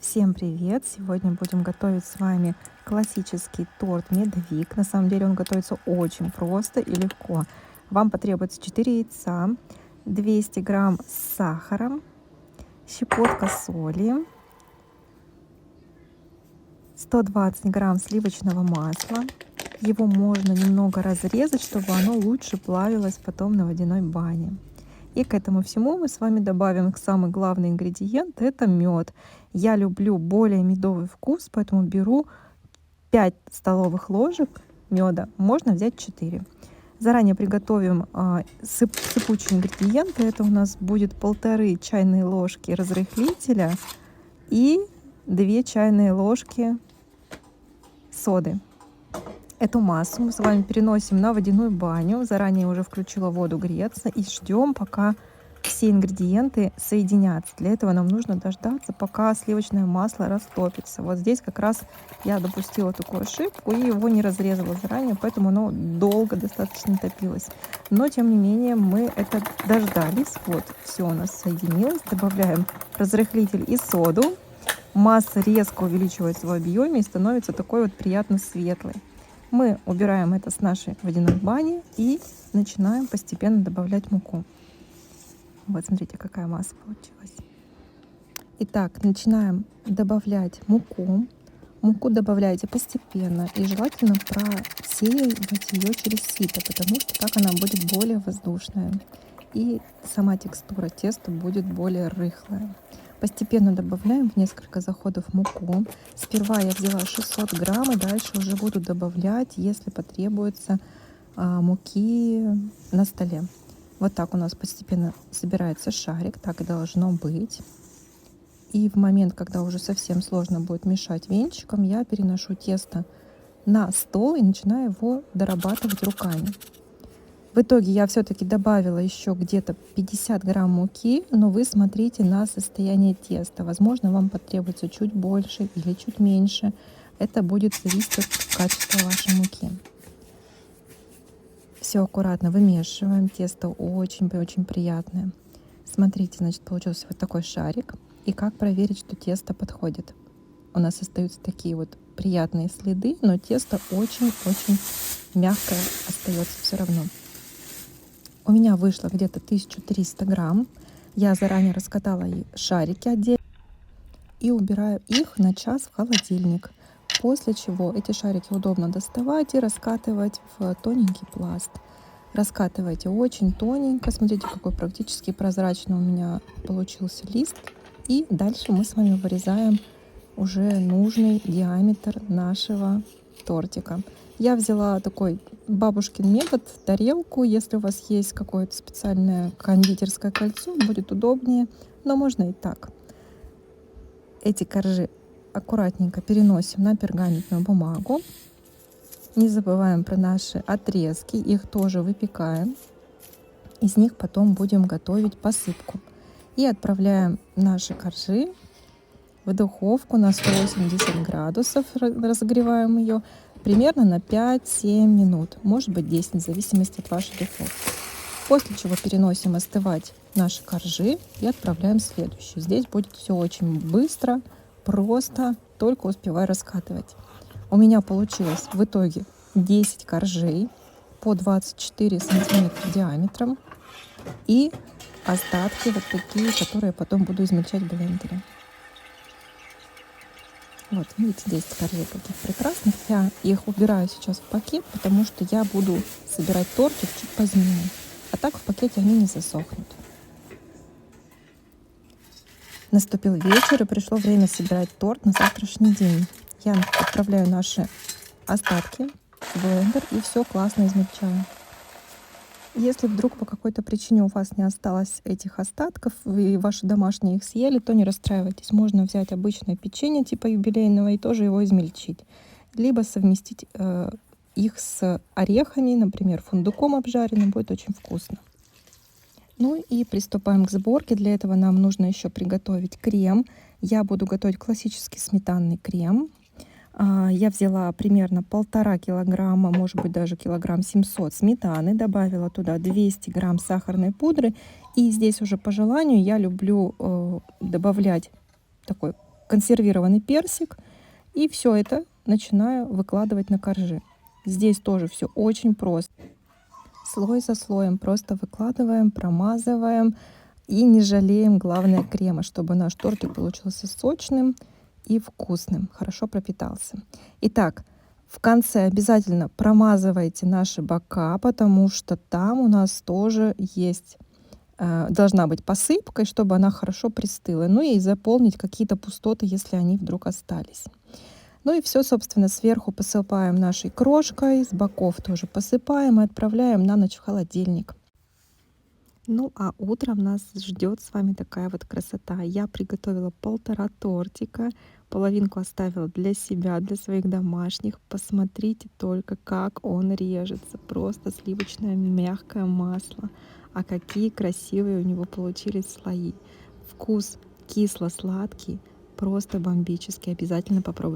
Всем привет! Сегодня будем готовить с вами классический торт медовик. На самом деле он готовится очень просто и легко. Вам потребуется 4 яйца, 200 грамм сахара, щепотка соли, 120 грамм сливочного масла. Его можно немного разрезать, чтобы оно лучше плавилось потом на водяной бане. И к этому всему мы с вами добавим самый главный ингредиент — это мед. Я люблю более медовый вкус, поэтому беру 5 столовых ложек меда, можно взять 4. Заранее приготовим сыпучие ингредиенты. Это у нас будет 1,5 чайные ложки разрыхлителя и 2 чайные ложки соды. Эту массу мы с вами переносим на водяную баню. Заранее уже включила воду греться и ждем, пока все ингредиенты соединятся. Для этого нам нужно дождаться, пока сливочное масло растопится. Вот здесь как раз я допустила такую ошибку и его не разрезала заранее, поэтому оно долго достаточно топилось. Но тем не менее мы это дождались. Вот все у нас соединилось. Добавляем разрыхлитель и соду. Масса резко увеличивается в объеме и становится такой вот приятно светлой. Мы убираем это с нашей водяной бани и начинаем постепенно добавлять муку. Вот смотрите, какая масса получилась. Итак, начинаем добавлять муку. Муку добавляйте постепенно и желательно просеивать ее через сито, потому что так она будет более воздушная и сама текстура теста будет более рыхлая. Постепенно добавляем в несколько заходов муку. Сперва я взяла 600 грамм, и дальше уже буду добавлять, если потребуется, муки на столе. Вот так у нас постепенно собирается шарик, так и должно быть. И в момент, когда уже совсем сложно будет мешать венчиком, я переношу тесто на стол и начинаю его дорабатывать руками. В итоге я все-таки добавила еще где-то 50 грамм муки, но вы смотрите на состояние теста. Возможно, вам потребуется чуть больше или чуть меньше. Это будет зависеть от качества вашей муки. Все аккуратно вымешиваем. Тесто очень-очень приятное. Смотрите, значит, получился вот такой шарик. И как проверить, что тесто подходит? У нас остаются такие вот приятные следы, но тесто очень-очень мягкое остается все равно. У меня вышло где-то 1300 грамм. Я заранее раскатала шарики отдельно и убираю их на час в холодильник. После чего эти шарики удобно доставать и раскатывать в тоненький пласт. Раскатывайте очень тоненько. Смотрите, какой практически прозрачный у меня получился лист. И дальше мы с вами вырезаем уже нужный диаметр нашего тортика. Я взяла такой бабушкин метод, тарелку. Если у вас есть какое-то специальное кондитерское кольцо, будет удобнее, но можно и так. Эти коржи аккуратненько переносим на пергаментную бумагу. Не забываем про наши отрезки, их тоже выпекаем. Из них потом будем готовить посыпку. И отправляем наши коржи в духовку на 180 градусов, разогреваем ее примерно на 5-7 минут, может быть 10, в зависимости от вашей духовки. После чего переносим остывать наши коржи и отправляем следующий. Здесь будет все очень быстро, просто, только успевай раскатывать. У меня получилось в итоге 10 коржей по 24 сантиметра диаметром и остатки вот такие, которые потом буду измельчать в блендере. Вот, видите, 10 коржей каких прекрасных. Я их убираю сейчас в пакет, потому что я буду собирать тортик чуть позднее. А так в пакете они не засохнут. Наступил вечер, и пришло время собирать торт на завтрашний день. Я отправляю наши остатки в блендер и все классно измельчаю. Если вдруг по какой-то причине у вас не осталось этих остатков, и ваши домашние их съели, то не расстраивайтесь. Можно взять обычное печенье типа юбилейного и тоже его измельчить. Либо совместить их с орехами, например, фундуком обжаренным, будет очень вкусно. Ну и приступаем к сборке. Для этого нам нужно еще приготовить крем. Я буду готовить классический сметанный крем. Я взяла примерно 1,5 килограмма, может быть даже килограмм 700 сметаны, добавила туда 200 грамм сахарной пудры. И здесь уже по желанию я люблю добавлять такой консервированный персик. И все это начинаю выкладывать на коржи. Здесь тоже все очень просто. Слой за слоем просто выкладываем, промазываем и не жалеем, главное, крема, чтобы наш тортик получился сочным и вкусным, хорошо пропитался. Итак, в конце обязательно промазывайте наши бока, потому что там у нас тоже есть, должна быть посыпка, чтобы она хорошо пристыла. Ну и заполнить какие-то пустоты, если они вдруг остались. Ну и все, собственно, сверху посыпаем нашей крошкой, с боков тоже посыпаем и отправляем на ночь в холодильник. Ну а утром нас ждет с вами такая вот красота. Я приготовила 1,5 тортика, половинку оставила для себя, для своих домашних. Посмотрите только, как он режется. Просто сливочное мягкое масло. А какие красивые у него получились слои. Вкус кисло-сладкий, просто бомбический. Обязательно попробуйте.